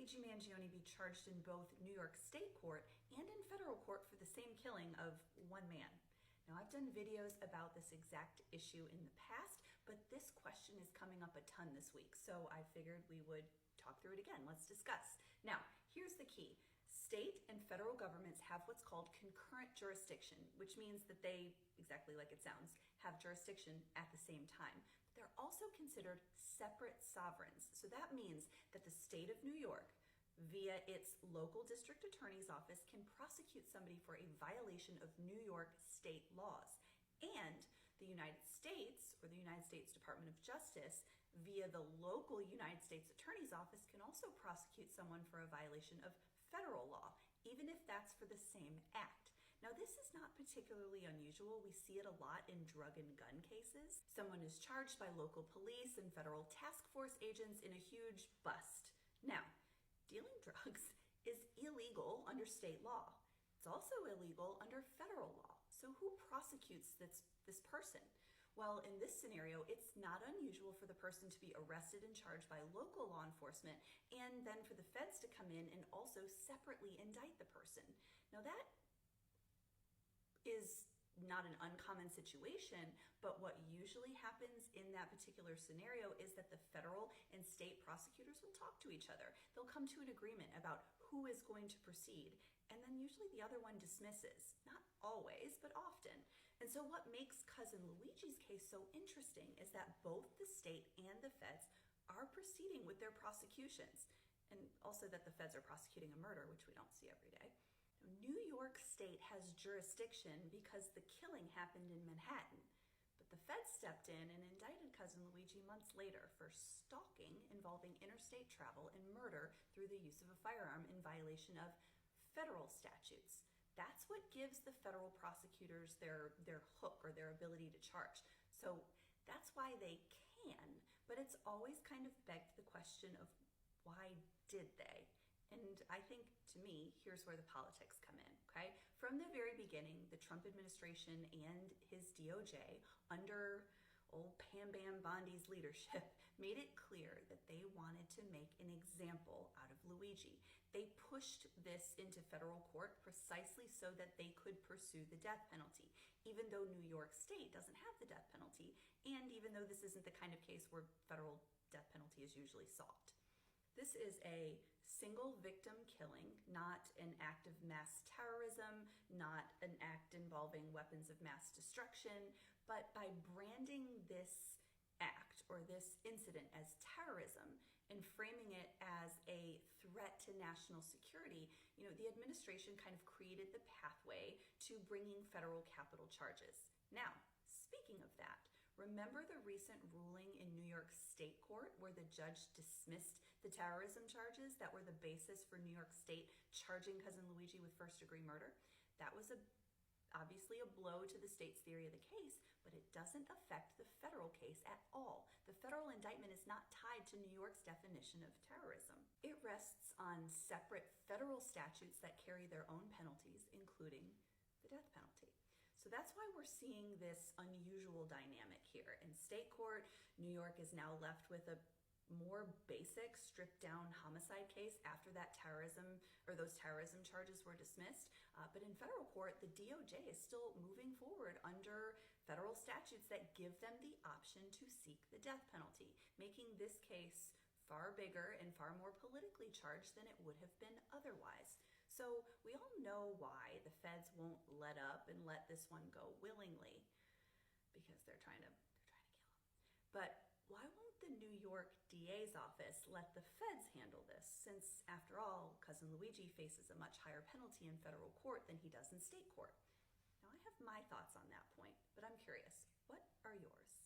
Luigi Mangione be charged in both New York State court and in federal court for the same killing of one man? Now, I've done videos about this exact issue in the past, but this question is coming up a ton this week, so I figured we would talk through it again. Let's discuss. Now, here's the key. State and federal governments have what's called concurrent jurisdiction, which means that they, exactly like it sounds, have jurisdiction at the same time. But they're also considered separate sovereigns. So that means that the state of New York, via its local district attorney's office, can prosecute somebody for a violation of New York state laws. And the United States, or the United States Department of Justice, via the local United States Attorney's Office, can also prosecute someone for a violation of federal law, even if that's for the same act. Now, this is not particularly unusual. We see it a lot in drug and gun cases. Someone is charged by local police and federal task force agents in a huge bust. Now, dealing drugs is illegal under state law. It's also illegal under federal law. So who prosecutes this person? Well, in this scenario, it's not unusual for the person to be arrested and charged by local law enforcement, and then for the feds to come in and also separately indict the person. Now, that is not an uncommon situation, but what usually happens in that particular scenario is that the federal and state prosecutors will talk to each other. They'll come to an agreement about who is going to proceed, and then usually the other one dismisses. Not always, but often. And so what makes Cousin Luigi's case so interesting is that both the state and the feds are proceeding with their prosecutions, and also that the feds are prosecuting a murder, which we don't see every day. New York State has jurisdiction because the killing happened in Manhattan, but the feds stepped in and indicted Cousin Luigi months later for stalking involving interstate travel and murder through the use of a firearm in violation of federal statutes. That's what gives the federal prosecutors their hook or their ability to charge. So that's why they can, but it's always kind of begged the question of why did they? And I think, to me, here's where the politics come in, okay? From the very beginning, the Trump administration and his DOJ, under old Pam Bam Bondi's leadership, made it clear that they wanted to make an example out of Luigi. They pushed this into federal court precisely so that they could pursue the death penalty, even though New York State doesn't have the death penalty, and even though this isn't the kind of case where federal death penalty is usually sought. This is a single victim killing, not an act of mass terrorism, not an act involving weapons of mass destruction, but by branding this act or this incident as terrorism and framing it as a threat to national security, the administration kind of created the pathway to bringing federal capital charges. Now, speaking of that, remember the recent ruling in New York State Court where the judge dismissed the terrorism charges that were the basis for New York State charging Cousin Luigi with first-degree murder? That was obviously a blow to the state's theory of the case, but it doesn't affect the federal case at all. The federal indictment is not tied to New York's definition of terrorism. It rests on separate federal statutes that carry their own penalties, including the death penalty. So that's why we're seeing this unusual dynamic here. In state court, New York is now left with a more basic, stripped down homicide case after that terrorism or those terrorism charges were dismissed. But in federal court, the DOJ is still moving forward under federal statutes that give them the option to seek the death penalty, making this case far bigger and far more politically charged than it would have been otherwise. So we all know why the feds won't let up and let this one go willingly, because they're trying to kill him. But why won't the New York DA's office let the feds handle this, since after all, Cousin Luigi faces a much higher penalty in federal court than he does in state court? Now, I have my thoughts on that point, but I'm curious, what are yours?